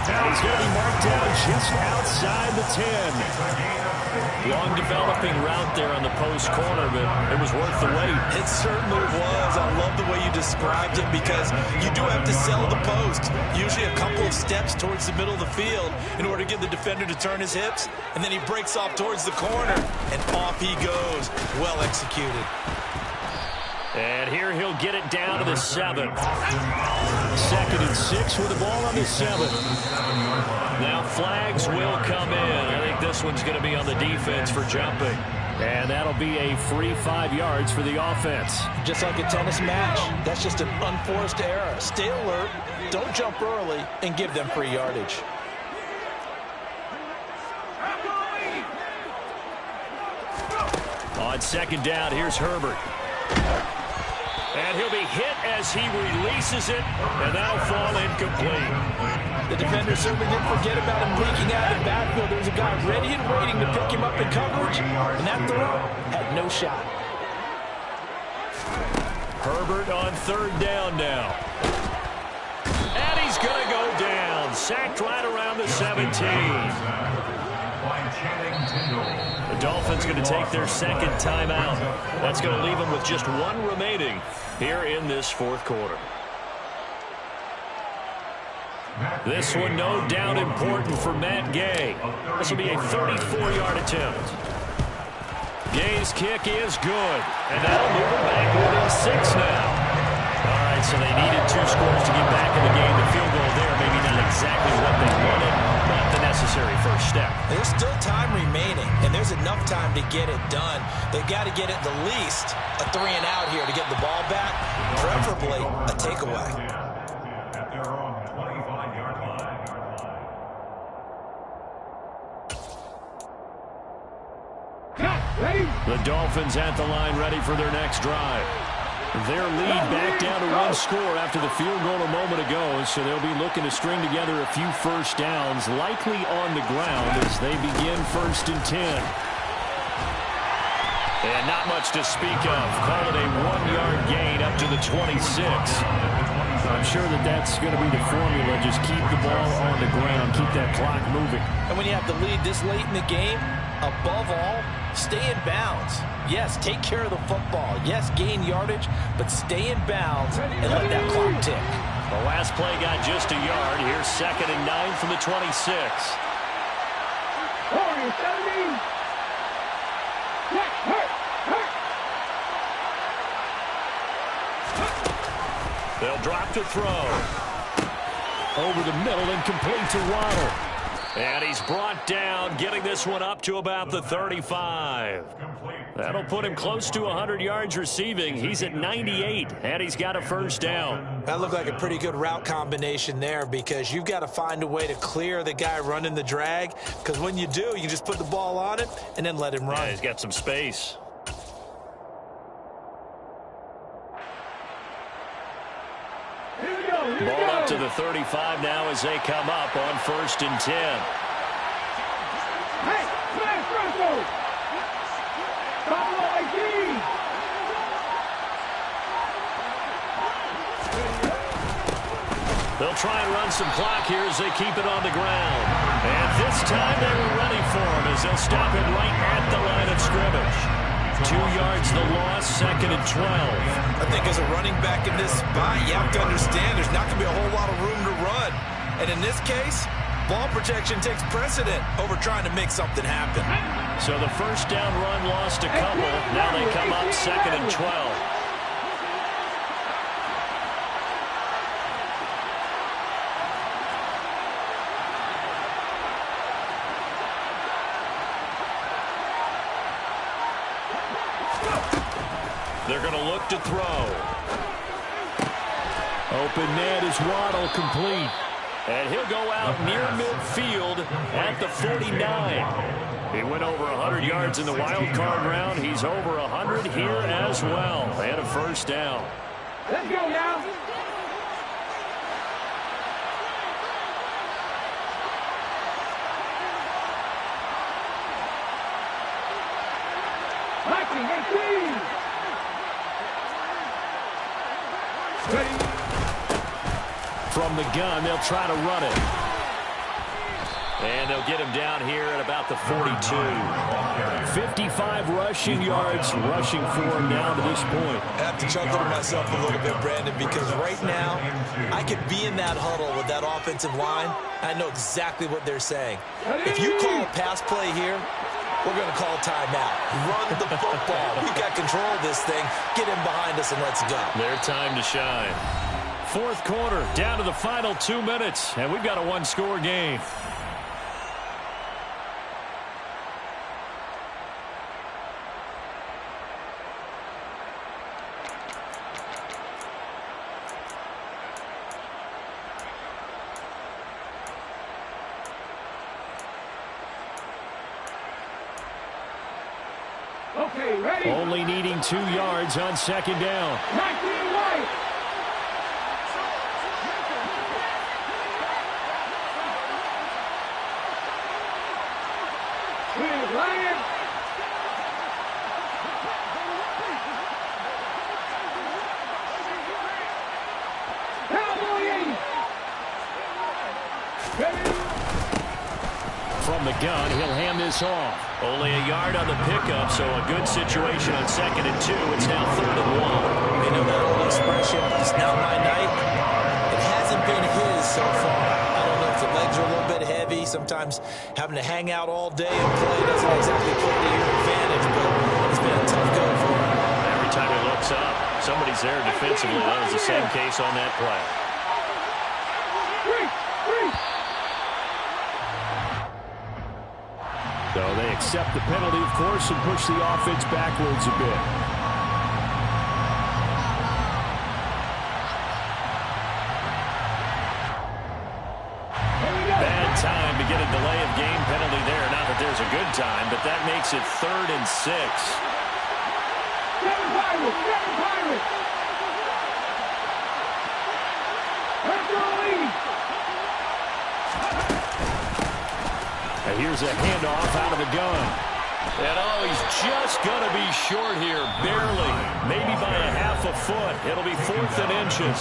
And he's going to be marked down just outside the 10. Long developing route there on the post corner, but it was worth the wait. It certainly was. I love the way you described it because you do have to sell the post. Usually a couple of steps towards the middle of the field in order to get the defender to turn his hips, and then he breaks off towards the corner, and off he goes. Well executed. And here he'll get it down to the 7th. 2nd and 6 with the ball on the 7th. Now flags will come in. I think this one's going to be on the defense for jumping. And that'll be a free 5 yards for the offense. Just like a tennis match, that's just an unforced error. Stay alert, don't jump early, and give them free yardage. On 2nd down, here's Herbert. And he'll be hit as he releases it, and that'll fall incomplete. The defender certainly didn't forget about him leaking out of the backfield. There was a guy ready and waiting to pick him up in coverage, and that throw had no shot. Herbert on 3rd down now. And he's going to go down. Sacked right around the 17. The Dolphins going to take their 2nd timeout. That's going to leave them with just 1 remaining here in this 4th quarter. This one no doubt important for Matt Gay. This will be a 34-yard attempt. Gay's kick is good, and that'll move them back within 6 now. All right, so they needed 2 scores to get back in the game. The field goal there, maybe not exactly what they wanted, but the necessary first step. There's still time remaining, and there's enough time to get it done. They've got to get at the least a 3-and-out here to get the ball back, preferably a takeaway. At their own 25-yard line. The Dolphins at the line ready for their next drive. Their lead back down to 1 score after the field goal a moment ago, so they'll be looking to string together a few first downs, likely on the ground as they begin 1st and 10. And not much to speak of. Call it a 1-yard gain up to the 26. I'm sure that that's going to be the formula. Just keep the ball on the ground, keep that clock moving. And when you have the lead this late in the game, Above all, stay in bounds. Yes, take care of the football. Yes, gain yardage, but stay in bounds and let that clock tick. The last play got just a yard. Here's 2nd and 9 from the 26. They'll drop to throw. Over the middle and complete to Waddle. And he's brought down, getting this one up to about the 35. That'll put him close to 100 yards receiving. He's at 98, and he's got a first down. That looked like a pretty good route combination there, because you've got to find a way to clear the guy running the drag, because when you do, you just put the ball on it and then let him run. Yeah, he's got some space. Ball up to the 35 now as they come up on 1st and 10. Hey, smash Bronco! Buffalo 18! They'll try and run some clock here as they keep it on the ground. And this time they were ready for him as they'll stop him right at the line of scrimmage. 2 yards the loss, 2nd and 12. I think as a running back in this spot, you have to understand there's not going to be a whole lot of room to run. And in this case, ball protection takes precedent over trying to make something happen. So the first down run lost a couple. Now they come up 2nd and 12. They're going to look to throw. Open net is Waddle, complete. And he'll go out near midfield at the 49. He went over 100 yards in the wild card round. He's over 100 here as well. And a first down. Let's go now. From the gun, they'll try to run it. And they'll get him down here at about the 42. 55 rushing yards, rushing for him down to this point. I have to chuckle to myself a little bit, Brandon, because right now I could be in that huddle with that offensive line. I know exactly what they're saying. If you call a pass play here, we're going to call timeout. Run the football. We got control of this thing. Get him behind us and let's go. Their time to shine. 4th quarter, down to the final 2 minutes, and we've got a 1-score game. Okay, ready? Only needing 2 yards on 2nd down. 19 White. Lion. Cowboy 80. From the gun, he'll hand this off. Only a yard on the pickup, so a good situation on 2nd and 2. It's now 3rd and 1. You know that old expression, it's not my night. It hasn't been his so far. I don't know if the legs are a little bit heavy. Sometimes having to hang out all day and play doesn't exactly play to your advantage, but it's been a tough go for him. Every time he looks up, somebody's there defensively. That was the same case on that play. So they accept the penalty, of course, and push the offense backwards a bit. Bad time to get a delay of game penalty there. Not that there's a good time, but that makes it 3rd and 6. Seven Pirates. And here's a handoff out of the gun. And oh, he's just going to be short here, barely. Maybe by a half a foot. It'll be 4th and inches.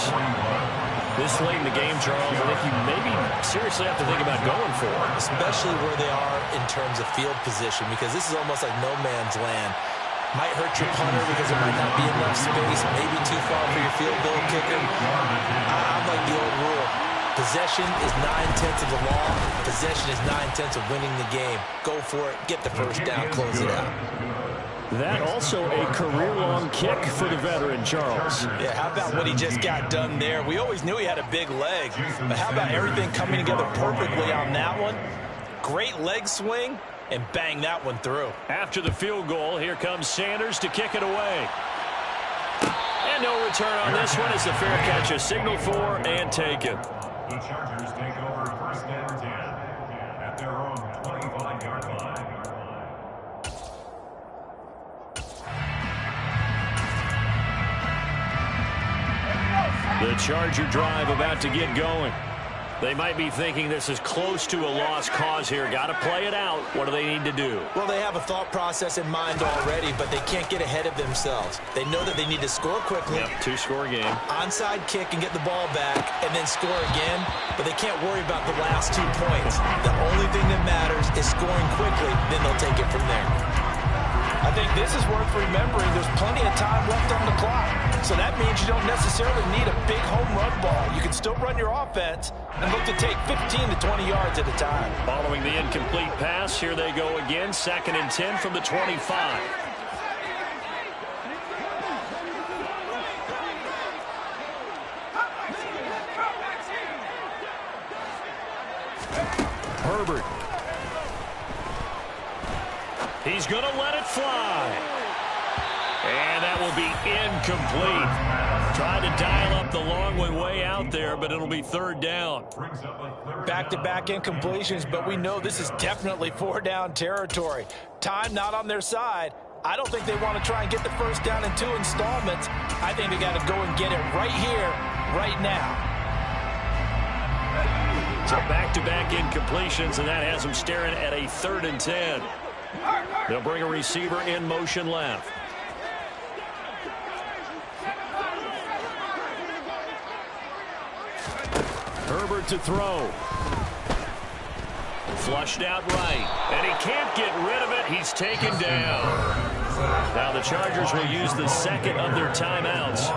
This late in the game, Charles, I think you maybe seriously have to think about going for it. Especially where they are in terms of field position, because this is almost like no man's land. Might hurt your punter because there might not be enough space, maybe too far for your field goal kicker. I'm like the old rule. Possession is 9/10 of the law. Possession is 9/10 of winning the game. Go for it. Get the first down. Close it out. That also a career-long kick for the veteran, Charles. Yeah, how about what he just got done there? We always knew he had a big leg, but how about everything coming together perfectly on that one? Great leg swing, and bang that one through. After the field goal, here comes Sanders to kick it away. And no return on this one as the fair catch is signaled for and taken. The Chargers take over first and 10 at their own 25-yard line. The Charger drive about to get going. They might be thinking this is close to a lost cause here. Got to play it out. What do they need to do? Well, they have a thought process in mind already, but they can't get ahead of themselves. They know that they need to score quickly. Yep, two-score game. Onside kick and get the ball back and then score again, but they can't worry about the last 2 points. The only thing that matters is scoring quickly, then they'll take it from there. I think this is worth remembering. There's plenty of time left on the clock. So that means you don't necessarily need a big home run ball. You can still run your offense and look to take 15 to 20 yards at a time. Following the incomplete pass, here they go again. 2nd and 10 from the 25. Herbert. He's going to let it fly. And that will be incomplete. Tried to dial up the long one way out there, but it'll be 3rd down. Back-to-back incompletions, but we know this is definitely 4-down territory. Time not on their side. I don't think they want to try and get the first down in 2 installments. I think they got to go and get it right here, right now. So back-to-back incompletions, and that has them staring at a 3rd and 10. They'll bring a receiver in motion left. Herbert to throw. Flushed out right. And he can't get rid of it. He's taken down. Now the Chargers will use the 2nd of their timeouts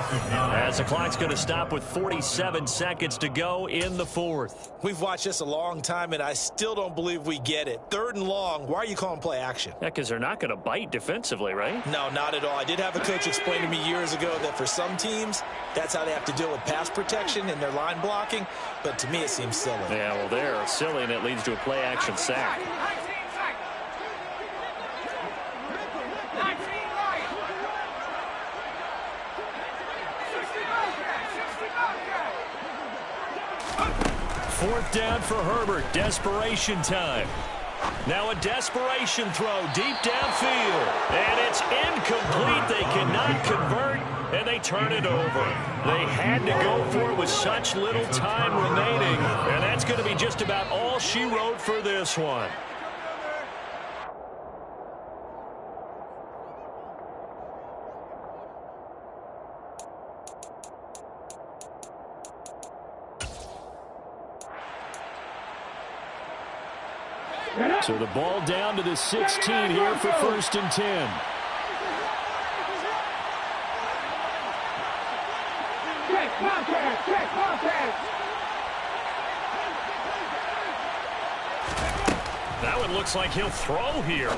as the clock's going to stop with 47 seconds to go in the 4th. We've watched this a long time, and I still don't believe we get it. 3rd and long. Why are you calling play action? Yeah, because they're not going to bite defensively, right? No, not at all. I did have a coach explain to me years ago that for some teams, that's how they have to deal with pass protection and their line blocking. But to me, it seems silly. Yeah, well, they're silly, and it leads to a play action sack. Fourth down for Herbert. Desperation time. Now a desperation throw deep downfield. And it's incomplete. They cannot convert, and they turn it over. They had to go for it with such little time remaining. And that's going to be just about all she wrote for this one. So the ball down to the 16 here for 1st and 10. Check contact, check contact. That one looks like he'll throw here.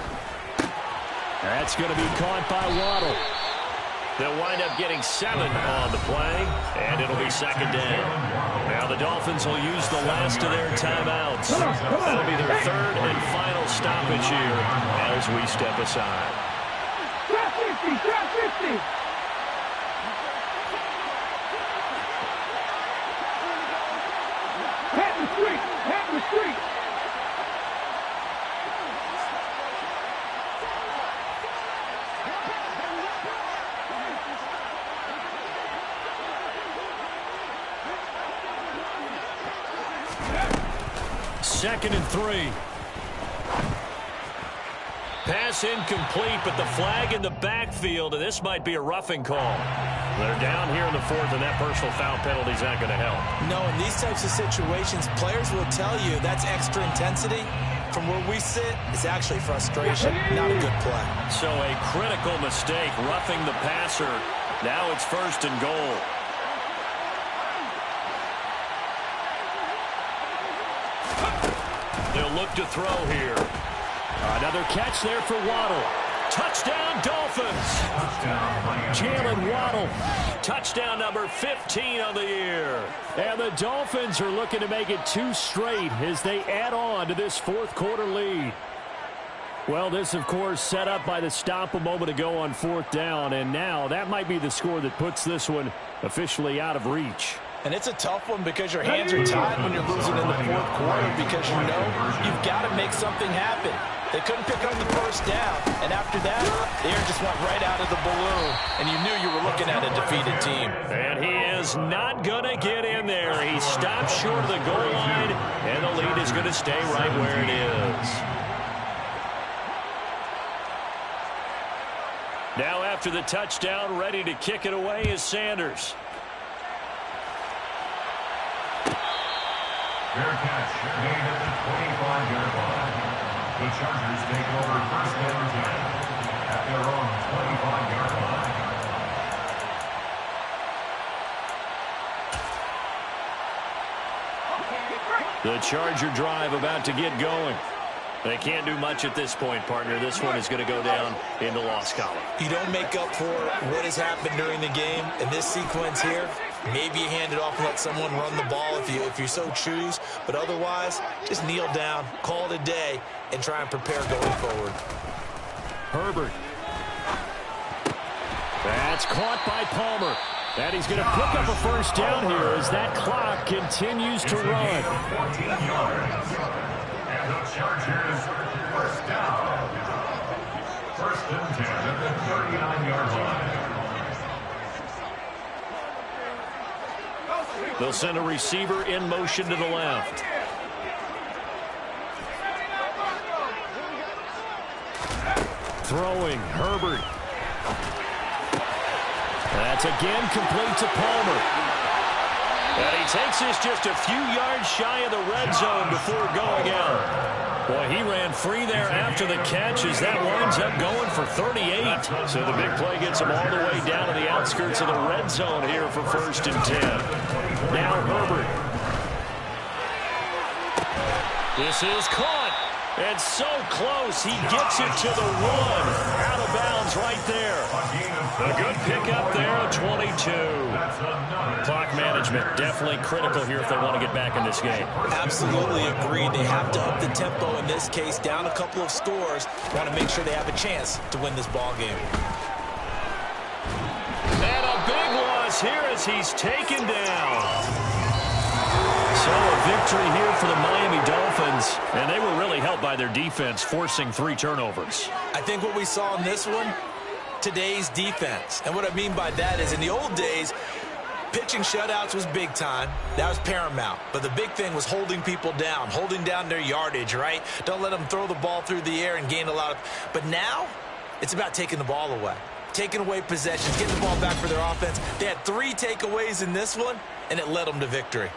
That's going to be caught by Waddle. They'll wind up getting 7 on the play, and it'll be 2nd down. Now the Dolphins will use the last of their timeouts. That'll be their 3rd and final stoppage here as we step aside. Drop 50, drop 50. Head the street, head the street. Second and 3. Pass incomplete, but the flag in the back backfield, and this might be a roughing call. They're down here in the fourth, and that personal foul penalty is not going to help. No, in these types of situations, players will tell you that's extra intensity. From where we sit, it's actually frustration, not a good play. So a critical mistake, roughing the passer. Now it's 1st and goal. They'll look to throw here. Another catch there for Waddle. Touchdown, Dolphins. Jalen Waddle. Touchdown number 15 on the year. And the Dolphins are looking to make it 2 straight as they add on to this fourth quarter lead. Well, this, of course, set up by the stop a moment ago on 4th down. And now that might be the score that puts this one officially out of reach. And it's a tough one because your hands are tied when you're losing in the fourth quarter because you know you've got to make something happen. They couldn't pick up the first down, and after that, the air just went right out of the balloon, and you knew you were looking at a defeated team. And he is not going to get in there. He stops short of the goal line, and the lead is going to stay right where it is. Now after the touchdown, ready to kick it away is Sanders. Fair catch made at the 25-yard line. The Chargers take over 1st and 10 at their own 25-yard line. The Charger drive about to get going. They can't do much at this point, partner. This one is going to go down in the loss column. You don't make up for what has happened during the game in this sequence here. Maybe you hand it off and let someone run the ball if you so choose. But otherwise, just kneel down, call it a day, and try and prepare going forward. Herbert. That's caught by Palmer. And he's going to pick up a first down here as that clock continues to run. 14 yards. And the Chargers, 1st down. 1st and 10 at the 39-yard line. They'll send a receiver in motion to the left. Throwing, Herbert. That's again complete to Palmer. And he takes this just a few yards shy of the red zone before going out. Boy, he ran free there after the catch as that winds up going for 38. So the big play gets him all the way down to the outskirts of the red zone here for 1st and 10. Now Herbert. This is caught. And so close, he gets it to the 1. Out of bounds right there. A good pickup there at 22. Clock management definitely critical here if they want to get back in this game. Absolutely agreed. They have to up the tempo in this case, down a couple of scores. Want to make sure they have a chance to win this ball game. And a big loss here as he's taken down. So a victory here for the Miami Dolphins, and they were really helped by their defense, forcing 3 turnovers. I think what we saw in this one, today's defense. And what I mean by that is in the old days, pitching shutouts was big time. That was paramount. But the big thing was holding people down, holding down their yardage, right? Don't let them throw the ball through the air and gain a lot of... But now, it's about taking the ball away. Taking away possessions, getting the ball back for their offense. They had 3 takeaways in this one, and it led them to victory.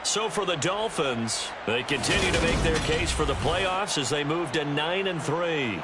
So for the Dolphins, they continue to make their case for the playoffs as they move to 9-3.